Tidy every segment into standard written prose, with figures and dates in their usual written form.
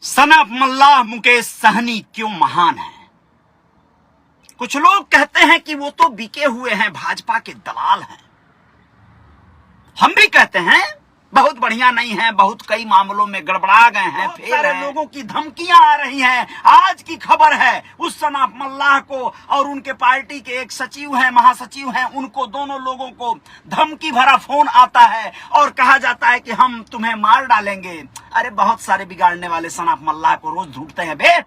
Son of मल्लाह मुकेश सहनी क्यों महान है। कुछ लोग कहते हैं कि वो तो बिके हुए हैं, भाजपा के दलाल हैं। हम भी कहते हैं बहुत बढ़िया नहीं है, बहुत कई मामलों में गड़बड़ा गए हैं, बहुत सारे लोगों की धमकियां आ रही हैं। आज की खबर है उस सन ऑफ मल्लाह को और उनके पार्टी के एक सचिव हैं, महासचिव हैं, उनको दोनों लोगों को धमकी भरा फोन आता है और कहा जाता है कि हम तुम्हें मार डालेंगे। अरे बहुत सारे बिगाड़ने वाले सन ऑफ मल्लाह को रोज ढूंढते हैं बे।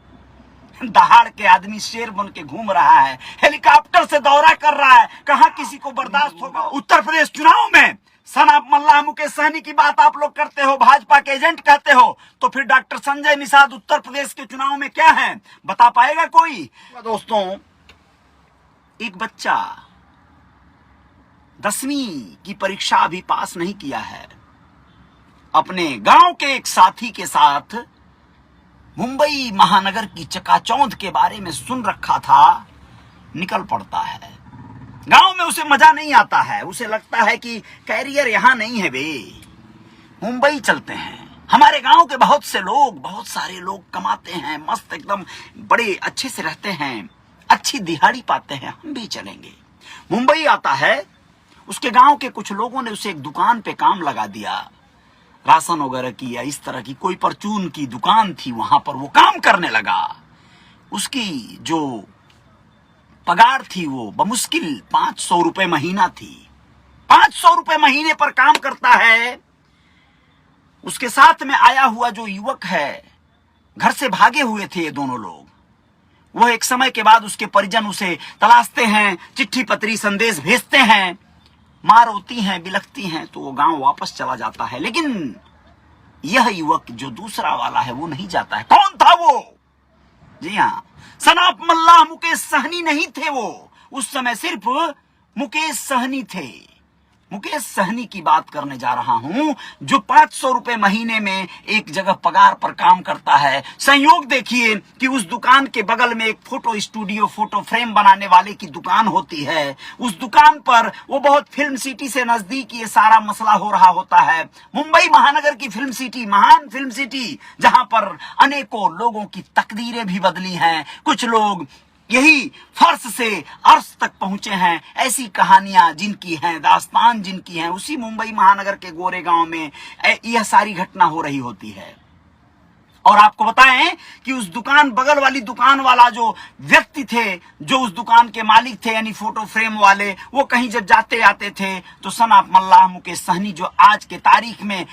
दहाड़ के आदमी शेर बन के घूम रहा है, हेलीकॉप्टर से दौरा कर रहा है, कहां किसी को बर्दाश्त होगा। उत्तर प्रदेश चुनाव में सन ऑफ मल्लाह मुकेश सहनी की बात आप लोग करते हो, भाजपा के एजेंट कहते हो, तो फिर डॉक्टर संजय निषाद उत्तर प्रदेश के चुनाव में क्या है, बता पाएगा कोई? दोस्तों, एक बच्चा 10वीं की परीक्षा अभी पास नहीं किया है, अपने गांव के एक साथी के साथ मुंबई महानगर की चकाचौंध के बारे में सुन रखा था, निकल पड़ता है। गांव में उसे मजा नहीं आता है, उसे लगता है कि कैरियर यहां नहीं है बे, मुंबई चलते हैं। हमारे गांव के बहुत से लोग, बहुत सारे लोग कमाते हैं, मस्त एकदम बड़े अच्छे से रहते हैं, अच्छी दिहाड़ी पाते हैं, हम भी चलेंगे। मुंबई आता है, उसके गांव के कुछ लोगों ने उसे एक दुकान पे काम लगा दिया, राशन वगैरह की या इस तरह की कोई परचून की दुकान थी, वहां पर वो काम करने लगा। उसकी जो पगार थी वो बमुश्किल 500 रुपए महीना थी। 500 रुपए महीने पर काम करता है। उसके साथ में आया हुआ जो युवक है, घर से भागे हुए थे ये दोनों लोग, वह एक समय के बाद उसके परिजन उसे तलाशते हैं, चिट्ठी पत्री संदेश भेजते हैं, माँ रोती हैं, बिलखती हैं, तो वो गांव वापस चला जाता है। लेकिन यह युवक जो दूसरा वाला है वो नहीं जाता है। कौन था वो? जी हाँ, सन ऑफ मल्लाह मुकेश सहनी नहीं थे वो, उस समय सिर्फ मुकेश सहनी थे। मुकेश सहनी की बात करने जा रहा हूं, जो 500 रुपए महीने में एक जगह पगार पर काम करता है। संयोग देखिए कि उस दुकान के बगल में एक फोटो स्टूडियो, फोटो फ्रेम बनाने वाले की दुकान होती है। उस दुकान पर वो बहुत फिल्म सिटी से नजदीक ये सारा मसला हो रहा होता है। मुंबई महानगर की फिल्म सिटी, महान फिल्म सिटी, जहां पर अनेकों लोगों की तकदीरें भी बदली हैं। कुछ लोग यही फर्श से अर्श तक पहुंचे हैं। ऐसी कहानियां जिनकी हैं, दास्तान जिनकी हैं, उसी मुंबई महानगर के गोरेगांव में यह सारी घटना हो रही होती है। और आपको बताएं कि उस दुकान, बगल वाली दुकान वाला जो व्यक्ति थे, जो उस दुकान के मालिक थे, यानी फोटो फ्रेम वाले, वो कहीं जब जाते आते थे तो सन ऑफ मल्लाह मुकेश सहनी, जो आज के तारीख में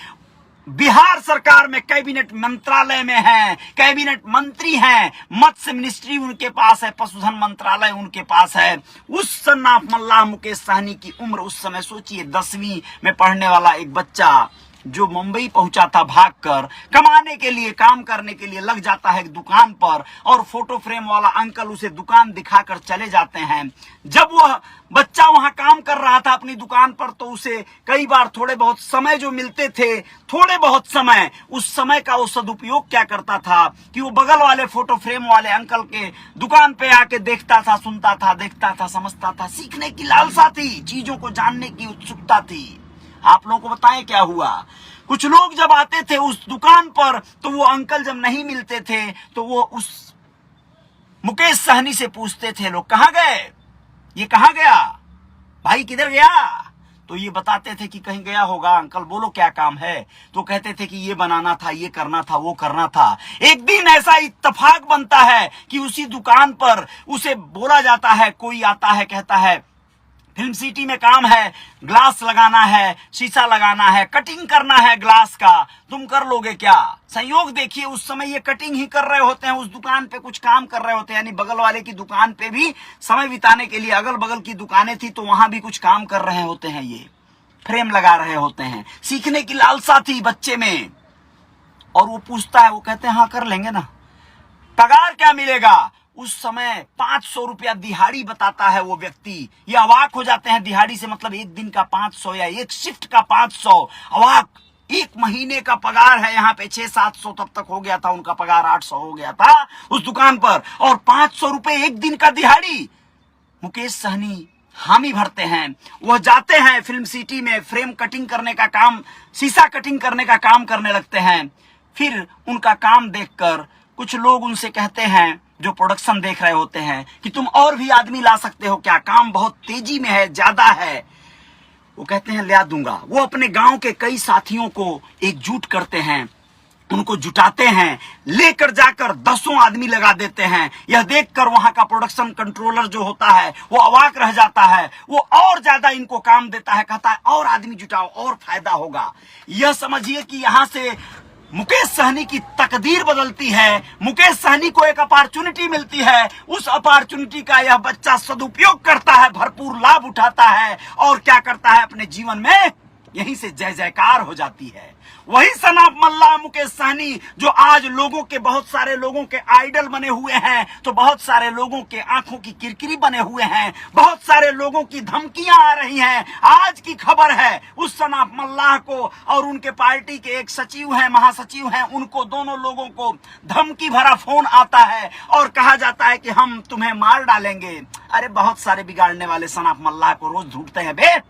बिहार सरकार में कैबिनेट मंत्रालय में है, कैबिनेट मंत्री हैं, मत्स्य मिनिस्ट्री उनके पास है, पशुधन मंत्रालय उनके पास है, उस सन ऑफ मल्लाह मुकेश सहनी की उम्र उस समय सोचिए 10वीं में पढ़ने वाला एक बच्चा जो मुंबई पहुंचा था भागकर, कमाने के लिए, काम करने के लिए लग जाता है एक दुकान पर, और फोटो फ्रेम वाला अंकल उसे दुकान दिखाकर चले जाते हैं। जब वह बच्चा वहां काम कर रहा था अपनी दुकान पर, तो उसे कई बार थोड़े बहुत समय जो मिलते थे, थोड़े बहुत समय, उस समय का वो सदुपयोग क्या करता था कि वो बगल वाले फोटो फ्रेम वाले अंकल के दुकान पे आके देखता था, सुनता था, देखता था, समझता था। सीखने की लालसा थी, चीजों को जानने की उत्सुकता थी। आप लोगों को बताएं क्या हुआ। कुछ लोग जब आते थे उस दुकान पर, तो वो अंकल जब नहीं मिलते थे तो वो उस मुकेश सहनी से पूछते थे, लोग कहां गए, ये कहां गया, भाई किधर गया? तो ये बताते थे कि कहीं गया होगा। अंकल बोलो क्या काम है? तो कहते थे कि ये बनाना था, ये करना था, वो करना था। एक दिन ऐसा इत्तेफाक बनता है कि उसी दुकान पर उसे बोला जाता है, कोई आता है, कहता है फिल्म सिटी में काम है, ग्लास लगाना है, शीशा लगाना है, कटिंग करना है ग्लास का, तुम कर लोगे क्या? संयोग देखिए उस समय ये कटिंग ही कर रहे होते हैं, उस दुकान पे कुछ काम कर रहे होते हैं, यानी बगल वाले की दुकान पे भी समय बिताने के लिए अगल बगल की दुकानें थी तो वहां भी कुछ काम कर रहे होते हैं, ये फ्रेम लगा रहे होते हैं। सीखने की लालसा थी बच्चे में, और वो पूछता है, वो कहते हैं हाँ कर लेंगे ना। पगार क्या मिलेगा? उस समय 500 रुपया दिहाड़ी बताता है वो व्यक्ति। ये अवाक हो जाते हैं, दिहाड़ी से मतलब एक दिन का 500 या एक शिफ्ट का 500। अवाक, एक महीने का पगार है यहाँ पे 600-700, तब तक हो गया था उनका पगार, 800 हो गया था उस दुकान पर, और 500 रुपए एक दिन का दिहाड़ी। मुकेश सहनी हामी भरते हैं, वह जाते हैं फिल्म सिटी में, फ्रेम कटिंग करने का काम, शीशा कटिंग करने का काम करने लगते हैं। फिर उनका काम देखकर कुछ लोग उनसे कहते हैं, जो प्रोडक्शन देख रहे होते हैं, कि तुम और भी आदमी ला सकते हो क्या, काम बहुत तेजी में है, ज्यादा है। वो कहते हैं ला दूंगा। वो अपने गांव के कई साथियों को एकजुट करते हैं, उनको जुटाते हैं, लेकर जाकर 10 आदमी लगा देते हैं। यह देखकर वहां का प्रोडक्शन कंट्रोलर जो होता है वो अवाक रह जाता है। वो और ज्यादा इनको काम देता है, कहता है और आदमी जुटाओ और फायदा होगा। यह समझिए कि यहां से मुकेश सहनी की तकदीर बदलती है। मुकेश सहनी को एक अपॉर्चुनिटी मिलती है, उस अपॉर्चुनिटी का यह बच्चा सदुपयोग करता है, भरपूर लाभ उठाता है और क्या करता है अपने जीवन में, यहीं से जय जयकार हो जाती है। वही सनाफ मल्लाह मुकेश सहनी जो आज लोगों के, बहुत सारे लोगों के आइडल बने हुए हैं, तो बहुत सारे लोगों के आंखों की किरकिरी बने हुए हैं, बहुत सारे लोगों की धमकियां आ रही हैं। आज की खबर है उस सनाफ मल्लाह को और उनके पार्टी के एक सचिव हैं, महासचिव हैं, उनको दोनों लोगों को धमकी भरा फोन आता है और कहा जाता है कि हम तुम्हें मार डालेंगे। अरे बहुत सारे बिगाड़ने वाले सनाफ मल्लाह को रोज ढूंढते हैं बे।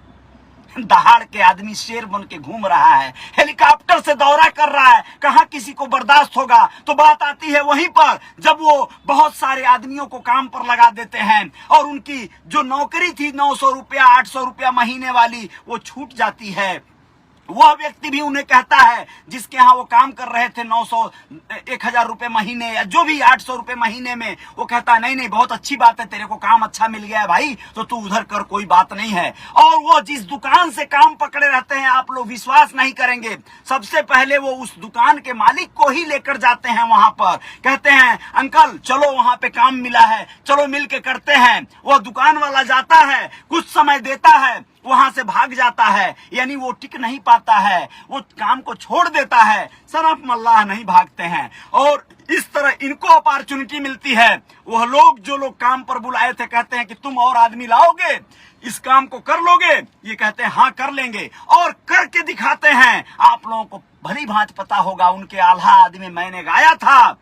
दहाड़ के आदमी शेर बन के घूम रहा है, हेलीकॉप्टर से दौरा कर रहा है, कहां किसी को बर्दाश्त होगा। तो बात आती है वहीं पर जब वो बहुत सारे आदमियों को काम पर लगा देते हैं और उनकी जो नौकरी थी 900 रुपया 800 रुपया महीने वाली, वो छूट जाती है। वह व्यक्ति भी उन्हें कहता है जिसके यहाँ वो काम कर रहे थे 900 1000 रुपए महीने या जो भी 800 रुपए महीने में, वो कहता है नहीं नहीं बहुत अच्छी बात है, तेरे को काम अच्छा मिल गया है भाई, तो तू उधर कर, कोई बात नहीं है। और वो जिस दुकान से काम पकड़े रहते हैं, आप लोग विश्वास नहीं करेंगे, सबसे पहले वो उस दुकान के मालिक को ही लेकर जाते हैं वहां पर, कहते हैं अंकल चलो वहां पे काम मिला है, चलो मिल के करते हैं। वो दुकान वाला जाता है, कुछ समय देता है, वहां से भाग जाता है, यानी वो टिक नहीं पाता है, वो काम को छोड़ देता है। सनाफ मल्लाह नहीं भागते हैं और इस तरह इनको अपॉर्चुनिटी मिलती है। वह लोग जो लोग काम पर बुलाए थे कहते हैं कि तुम और आदमी लाओगे, इस काम को कर लोगे? ये कहते हैं हाँ कर लेंगे और करके दिखाते हैं। आप लोगों को भली भांति पता होगा उनके आल्हा आदमी मैंने गाया था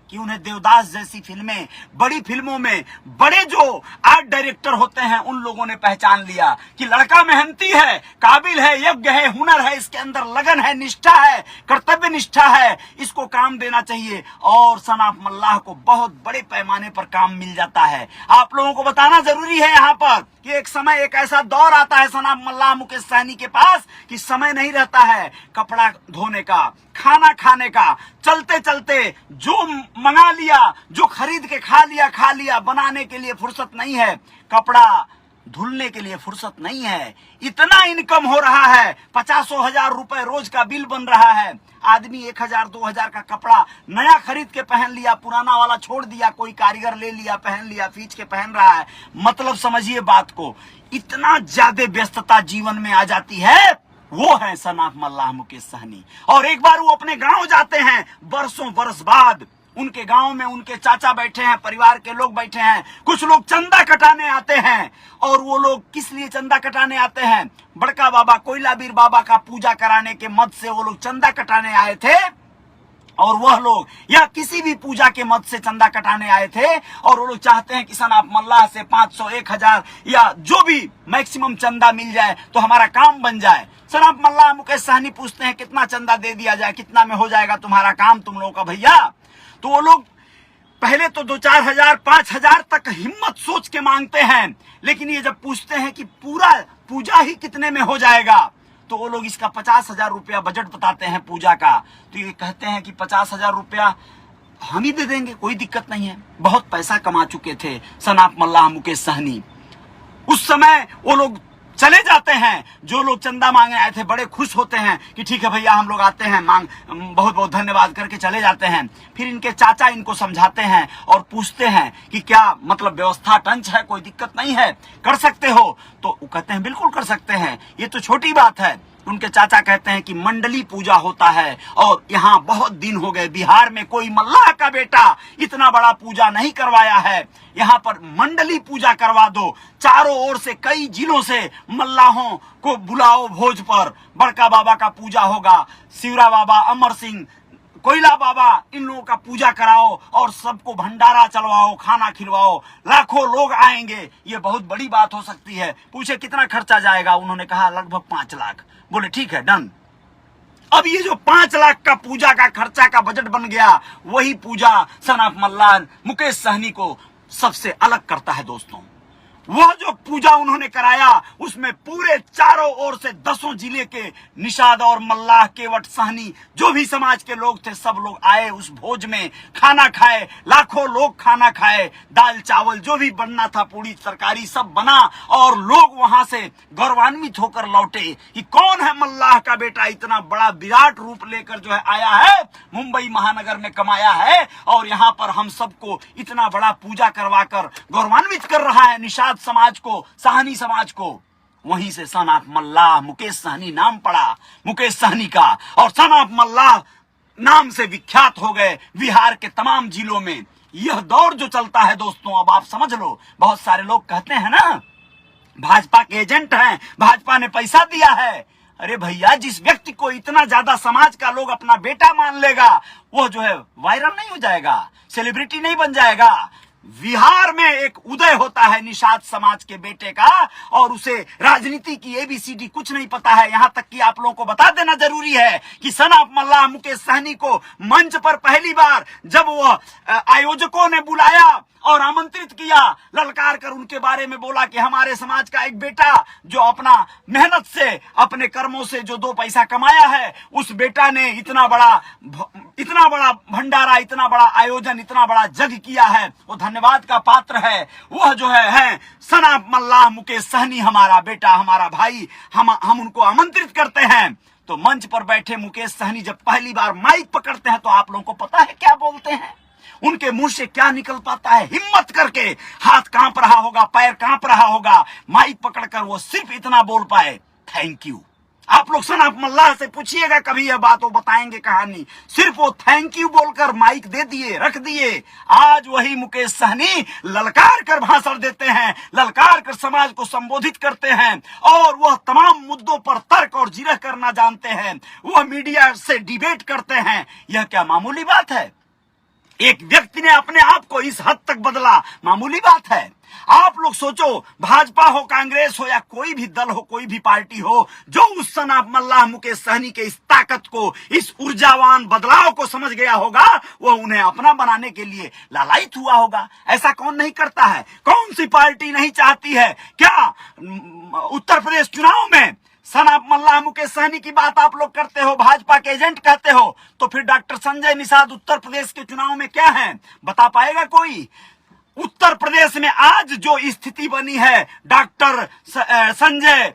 कि उन्हें देवदास जैसी फिल्में, बड़ी फिल्मों में बड़े जो आर्ट डायरेक्टर होते हैं उन लोगों ने पहचान लिया कि लड़का मेहनती है, काबिल है, यज्ञ है, हुनर है, इसके अंदर लगन है, निष्ठा है, कर्तव्य निष्ठा है, इसको काम देना चाहिए। और सनाफ मल्लाह को बहुत बड़े पैमाने पर काम मिल जाता है। आप लोगों को बताना जरूरी है यहाँ पर कि एक समय, एक ऐसा दौर आता है सनाफ मल्लाह मुकेश सहनी के पास कि समय नहीं रहता है कपड़ा धोने का, खाना खाने का, चलते चलते जो मंगा लिया, जो खरीद के खा लिया, बनाने के लिए फुर्सत नहीं है, कपड़ा धुलने के लिए फुर्सत नहीं है। इतना इनकम हो रहा है, 50,000 रुपए रोज का बिल बन रहा है। आदमी 1000 2000 का कपड़ा नया खरीद के पहन लिया, पुराना वाला छोड़ दिया, कोई कारीगर ले लिया, पहन लिया, फींच के पहन रहा है। मतलब समझिए बात को, इतना ज्यादा व्यस्तता जीवन में आ जाती है। वो है सनाफ मल्लाह मुकेश सहनी। और एक बार वो अपने गांव जाते हैं, बरसों बरस बाद उनके गांव में उनके चाचा बैठे हैं, परिवार के लोग बैठे हैं, कुछ लोग चंदा कटाने आते हैं। और वो लोग किस लिए चंदा कटाने आते हैं? बड़का बाबा कोयलाबीर बाबा का पूजा कराने के मद से वो लोग चंदा कटाने आए थे। और वह लोग या किसी भी पूजा के मद से चंदा कटाने आए थे और वो लोग चाहते हैं कि सनाफ मल्लाह से 500 1000 या जो भी मैक्सिमम चंदा मिल जाए तो हमारा काम बन जाए। सनाफ मल्लाह मुकेश सहनी पूछते हैं कितना चंदा दे दिया जाए, कितना में हो जाएगा तुम्हारा काम तुम लोगों का भैया? तो वो लोग पहले तो 2-4 हजार 5,000 तक हिम्मत सोच के मांगते हैं, लेकिन ये जब पूछते हैं कि पूरा पूजा ही कितने में हो जाएगा, तो वो लोग इसका 50,000 रुपया बजट बताते हैं पूजा का। तो ये कहते हैं कि 50,000 रुपया हम ही दे देंगे, कोई दिक्कत नहीं है। बहुत पैसा कमा चुके थे सनाफ मल्लाह मुकेश सहनी। उस समय वो लोग चले जाते हैं, जो लोग चंदा मांगे आए थे बड़े खुश होते हैं कि ठीक है भैया हम लोग आते हैं, मांग बहुत बहुत धन्यवाद करके चले जाते हैं। फिर इनके चाचा इनको समझाते हैं और पूछते हैं कि क्या मतलब व्यवस्था टंच है, कोई दिक्कत नहीं है, कर सकते हो? तो वो कहते हैं बिल्कुल कर सकते हैं, ये तो छोटी बात है। उनके चाचा कहते हैं कि मंडली पूजा होता है और यहाँ बहुत दिन हो गए बिहार में कोई मल्लाह का बेटा इतना बड़ा पूजा नहीं करवाया है, यहाँ पर मंडली पूजा करवा दो। चारों ओर से कई जिलों से मल्लाहों को बुलाओ भोज पर, बड़का बाबा का पूजा होगा, शिवरा बाबा, अमर सिंह, कोयला बाबा, इन लोगों का पूजा कराओ और सबको भंडारा चलवाओ, खाना खिलवाओ, लाखों लोग आएंगे, ये बहुत बड़ी बात हो सकती है। पूछे कितना खर्चा जाएगा? उन्होंने कहा लगभग 5 लाख। बोले ठीक है डन। अब ये जो 5 लाख का पूजा का खर्चा का बजट बन गया, वही पूजा सन ऑफ मल्लाह मुकेश सहनी को सबसे अलग करता है दोस्तों। वह जो पूजा उन्होंने कराया उसमें पूरे चारों ओर से 10 जिले के निषाद और मल्लाह केवट सहनी जो भी समाज के लोग थे सब लोग आए, उस भोज में खाना खाए, लाखों लोग खाना खाए, दाल चावल जो भी बनना था, पूरी तरकारी सब बना और लोग वहां से गौरवान्वित होकर लौटे कि कौन है मल्लाह का बेटा, इतना बड़ा विराट रूप लेकर जो है आया है, मुंबई महानगर में कमाया है और यहाँ पर हम सबको इतना बड़ा पूजा करवाकर गौरवान्वित कर रहा है, निषाद समाज को, सहनी समाज को। वहीं से सन ऑफ मल्लाह मुकेश सहनी नाम पड़ा मुकेश सहनी का, और सन ऑफ मल्लाह नाम से विख्यात हो गए बिहार के तमाम जिलों में। यह दौर जो चलता है दोस्तों, अब आप समझ लो, बहुत सारे लोग कहते हैं ना भाजपा के एजेंट हैं, भाजपा ने पैसा दिया है। अरे भैया, जिस व्यक्ति को इतना ज्यादा समाज का लोग अपना बेटा मान लेगा, वो जो है वायरल नहीं हो जाएगा, सेलिब्रिटी नहीं बन जाएगा। बिहार में एक उदय होता है निषाद समाज के बेटे का, और उसे राजनीति की एबीसीडी कुछ नहीं पता है। यहां तक कि आप लोगों को बता देना जरूरी है कि सन ऑफ मल्लाह मुकेश सहनी को मंच पर पहली बार जब वह आयोजकों ने बुलाया और आमंत्रित किया, ललकार कर उनके बारे में बोला कि हमारे समाज का एक बेटा जो अपना मेहनत से, अपने कर्मों से जो 2 पैसा कमाया है, उस बेटा ने इतना बड़ा भंडारा, इतना बड़ा आयोजन, इतना बड़ा जग किया है, वो धन्यवाद का पात्र है। वह जो है सन ऑफ मल्लाह मुकेश सहनी हमारा बेटा, हमारा भाई, हम उनको आमंत्रित करते हैं। तो मंच पर बैठे मुकेश सहनी जब पहली बार माइक पकड़ते हैं तो आप लोगों को पता है क्या बोलते हैं, उनके मुंह से क्या निकल पाता है। हिम्मत करके हाथ कांप रहा होगा, पैर कांप रहा होगा, माइक पकड़कर वो सिर्फ इतना बोल पाए, थैंक यू। आप लोग सन ऑफ मल्लाह से पूछिएगा कभी यह बात, वो बताएंगे कहानी। सिर्फ वो थैंक यू बोलकर माइक दे दिए, रख दिए। आज वही मुकेश सहनी ललकार कर भाषण देते हैं, ललकार कर समाज को संबोधित करते हैं, और वह तमाम मुद्दों पर तर्क और जिरह करना जानते हैं। वह मीडिया से डिबेट करते हैं। यह क्या मामूली बात है? एक व्यक्ति ने अपने आप को इस हद तक बदला, मामूली बात है? आप लोग सोचो, भाजपा हो, कांग्रेस हो, या कोई भी दल हो, कोई भी पार्टी हो, जो उस सन ऑफ मल्लाह मुकेश सहनी के इस ताकत को, इस ऊर्जावान बदलाव को समझ गया होगा, वह उन्हें अपना बनाने के लिए लालायित हुआ होगा। ऐसा कौन नहीं करता है? कौन सी पार्टी नहीं चाहती है? क्या उत्तर प्रदेश चुनाव में सन ऑफ मल्लाह मुकेश सहनी की बात आप लोग करते हो, भाजपा के एजेंट कहते हो, तो फिर डॉक्टर संजय निषाद उत्तर प्रदेश के चुनाव में क्या है, बता पाएगा कोई? उत्तर प्रदेश में आज जो स्थिति बनी है डॉक्टर संजय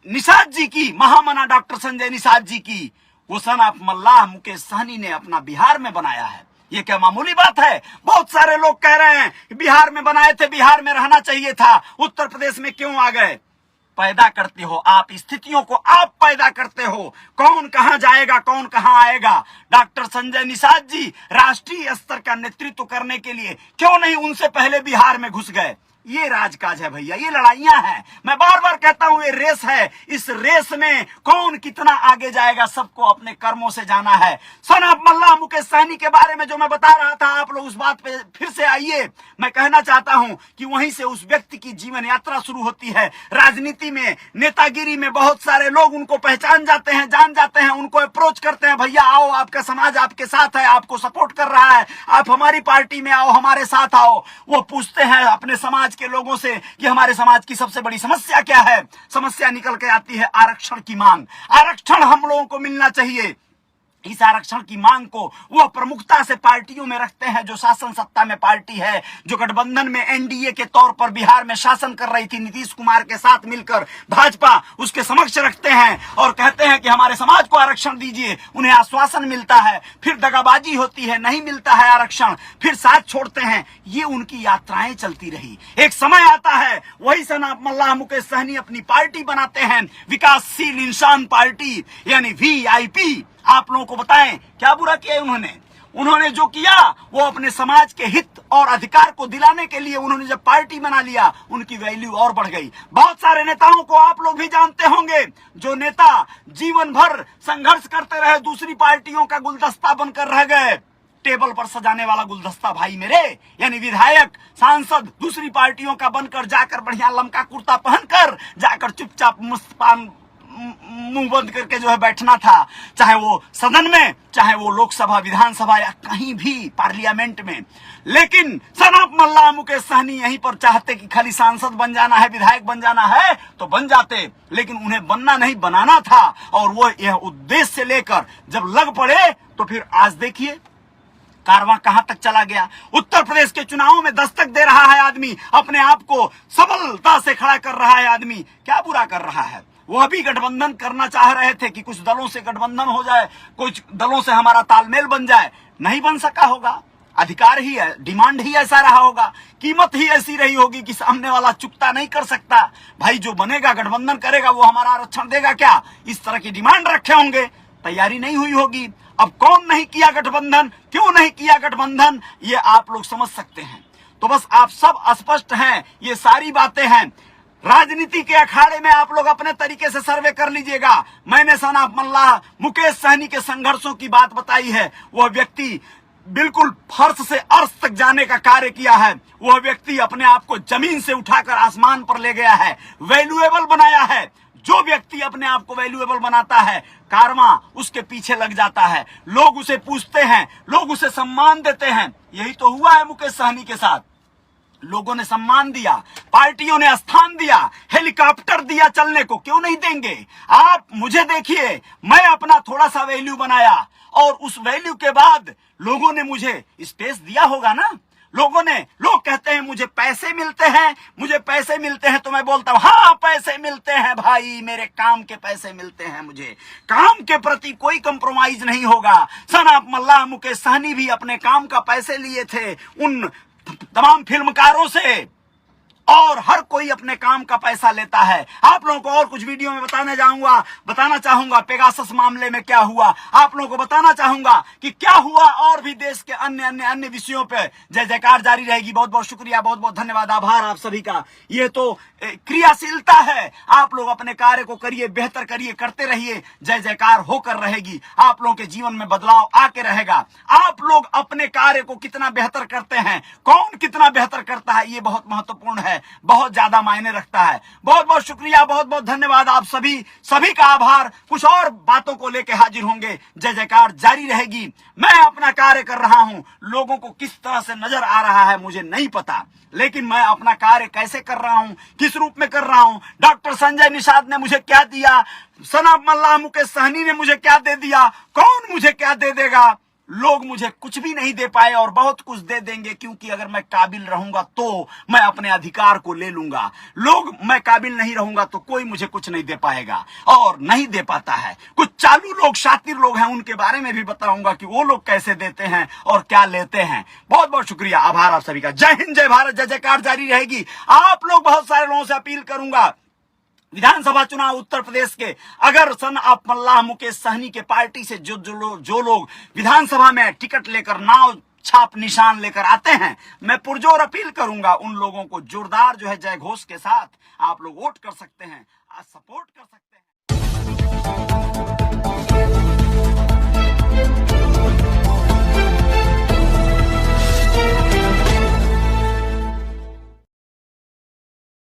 निषाद जी की, महामना डॉक्टर संजय निषाद जी की, वो सन ऑफ मल्लाह मुकेश सहनी ने अपना बिहार में बनाया है। ये क्या मामूली बात है? बहुत सारे लोग कह रहे हैं बिहार में बनाए थे, बिहार में रहना चाहिए था, उत्तर प्रदेश में क्यों आ गए? पैदा करते हो आप, स्थितियों को आप पैदा करते हो। कौन कहां जाएगा, कौन कहां आएगा? डॉक्टर संजय निषाद जी राष्ट्रीय स्तर का नेतृत्व करने के लिए क्यों नहीं उनसे पहले बिहार में घुस गए? ये राजकाज है भैया, ये लड़ाइयां हैं। मैं बार बार कहता हूं ये रेस है। इस रेस में कौन कितना आगे जाएगा सबको अपने कर्मों से जाना है। सन ऑफ मल्लाह मुकेश सहनी के बारे में जो मैं बता रहा था, आप लोग उस बात पे फिर से आइए। मैं कहना चाहता हूं कि वहीं से उस व्यक्ति की जीवन यात्रा शुरू होती है। राजनीति में, नेतागिरी में बहुत सारे लोग उनको पहचान जाते हैं, जान जाते हैं, उनको अप्रोच करते हैं, भैया आओ, आपका समाज आपके साथ है, आपको सपोर्ट कर रहा है, आप हमारी पार्टी में आओ, हमारे साथ आओ। वो पूछते हैं अपने समाज के लोगों से कि हमारे समाज की सबसे बड़ी समस्या क्या है? समस्या निकल के आती है आरक्षण की मांग। आरक्षण हम लोगों को मिलना चाहिए। इस आरक्षण की मांग को वह प्रमुखता से पार्टियों में रखते हैं जो शासन सत्ता में पार्टी है, जो गठबंधन में एनडीए के तौर पर बिहार में शासन कर रही थी नीतीश कुमार के साथ मिलकर, भाजपा उसके समक्ष रखते हैं और कहते हैं कि हमारे समाज को आरक्षण दीजिए। उन्हें आश्वासन मिलता है, फिर दगाबाजी होती है, नहीं मिलता है आरक्षण, फिर साथ छोड़ते हैं। ये उनकी यात्राएं चलती रही। एक समय आता है वही सन ऑफ मल्लाह मुकेश सहनी अपनी पार्टी बनाते हैं, विकासशील इंसान पार्टी यानी वीआईपी। आप लोगों को बताएं क्या बुरा किया उन्होंने जो किया वो अपने समाज के हित और अधिकार को दिलाने के लिए उन्होंने जब पार्टी बना लिया, उनकी वैल्यू और बढ़ गई। बहुत सारे नेताओं को आप लोग भी जानते होंगे, जो नेता जीवन भर संघर्ष करते रहे, दूसरी पार्टियों का गुलदस्ता बनकर रह गए। टेबल पर सजाने वाला गुलदस्ता भाई मेरे, यानी विधायक, सांसद दूसरी पार्टियों का बनकर जाकर बढ़िया लमका कुर्ता पहनकर जाकर चुपचाप मुस्तान मुंह बंद करके जो है बैठना था, चाहे वो सदन में, चाहे वो लोकसभा, विधानसभा या कहीं भी पार्लियामेंट में। लेकिन सनाप मल्लाह मुकेश सहनी यहीं पर चाहते कि खाली सांसद बन जाना है, विधायक बन जाना है तो बन जाते, लेकिन उन्हें बनना नहीं, बनाना था। और वो यह उद्देश्य लेकर जब लग पड़े तो फिर आज देखिए कारवां कहां तक चला गया। उत्तर प्रदेश के चुनावों में दस्तक दे रहा है आदमी, अपने आप को सबलता से खड़ा कर रहा है आदमी। क्या बुरा कर रहा है? वह भी गठबंधन करना चाह रहे थे कि कुछ दलों से गठबंधन हो जाए, कुछ दलों से हमारा तालमेल बन जाए। नहीं बन सका होगा, अधिकार ही है, डिमांड ही ऐसा रहा होगा, कीमत ही ऐसी रही होगी कि सामने वाला चुकता नहीं कर सकता। भाई जो बनेगा, गठबंधन करेगा, वो हमारा आरक्षण देगा क्या, इस तरह की डिमांड रखे होंगे, तैयारी नहीं हुई होगी। अब कौन नहीं किया गठबंधन, क्यों नहीं किया गठबंधन, ये आप लोग समझ सकते हैं। तो बस आप सब स्पष्ट हैं, ये सारी बातें हैं। राजनीति के अखाड़े में आप लोग अपने तरीके से सर्वे कर लीजिएगा। मैंने सनाप मल्लाह मुकेश सहनी के संघर्षों की बात बताई है। वह व्यक्ति बिल्कुल फर्श से अर्श तक जाने का कार्य किया है। वह व्यक्ति अपने आप को जमीन से उठाकर आसमान पर ले गया है, वैल्यूएबल बनाया है। जो व्यक्ति अपने आप को वैल्यूएबल बनाता है, कारवां उसके पीछे लग जाता है, लोग उसे पूछते हैं, लोग उसे सम्मान देते हैं। यही तो हुआ है मुकेश सहनी के साथ। लोगों ने सम्मान दिया, पार्टियों ने स्थान दिया, हेलीकॉप्टर दिया चलने को, क्यों नहीं देंगे? आप मुझे देखिए, मैं अपना थोड़ा सा वैल्यू बनाया और उस वैल्यू के बाद लोगों ने मुझे स्पेस दिया होगा ना। लोग कहते हैं मुझे पैसे मिलते हैं, मुझे पैसे मिलते हैं, तो मैं बोलता हूं हाँ पैसे मिलते हैं भाई, मेरे काम के पैसे मिलते हैं, मुझे काम के प्रति कोई कंप्रोमाइज नहीं होगा। सनाप मल्लाह मुकेश सहनी भी अपने काम का पैसे लिए थे उन तमाम फिल्मकारों से, और हर कोई अपने काम का पैसा लेता है। आप लोगों को और कुछ वीडियो में बताना चाहूंगा पेगासस मामले में क्या हुआ। आप लोगों को बताना चाहूंगा कि क्या हुआ, और भी देश के अन्य विषयों पे जय जयकार जारी रहेगी। बहुत बहुत शुक्रिया, बहुत बहुत धन्यवाद, आभार आप सभी का। ये तो क्रियाशीलता है। आप लोग अपने कार्य को करिए, बेहतर करिए, करते रहिए, जय जयकार होकर रहेगी। आप लोगों के जीवन में बदलाव आके रहेगा। आप लोग अपने कार्य को कितना बेहतर करते हैं, कौन कितना बेहतर करता है, ये बहुत महत्वपूर्ण है, बहुत ज्यादा मायने रखता है। बहुत बहुत शुक्रिया, बहुत बहुत धन्यवाद आप सभी का आभार। कुछ और बातों को लेकर हाजिर होंगे, जय जयकार जारी रहेगी। मैं अपना कार्य कर रहा हूं, लोगों को किस तरह से नजर आ रहा है मुझे नहीं पता, लेकिन मैं अपना कार्य कैसे कर रहा हूं, किस रूप में कर रहा हूं। डॉक्टर संजय निषाद ने मुझे क्या दिया, सनाप मल्लाह मुकेश सहनी ने मुझे क्या दे दिया, कौन मुझे क्या दे देगा? लोग मुझे कुछ भी नहीं दे पाए और बहुत कुछ दे देंगे, क्योंकि अगर मैं काबिल रहूंगा तो मैं अपने अधिकार को ले लूंगा। मैं काबिल नहीं रहूंगा तो कोई मुझे कुछ नहीं दे पाएगा, और नहीं दे पाता है। कुछ चालू लोग, शातिर लोग हैं, उनके बारे में भी बताऊंगा कि वो लोग कैसे देते हैं और क्या लेते हैं। बहुत बहुत शुक्रिया, आभार आप सभी का। जय हिंद, जय भारत, जय जयकार जारी रहेगी। आप लोग, बहुत सारे लोगों से अपील करूंगा, विधानसभा चुनाव उत्तर प्रदेश के, अगर सनाप मल्लाह मुकेश सहनी के पार्टी से जो लोग विधानसभा में टिकट लेकर, नाव छाप निशान लेकर आते हैं, मैं पुरजोर अपील करूंगा उन लोगों को जोरदार जो है जय घोष के साथ आप लोग वोट कर सकते हैं, सपोर्ट कर सकते हैं।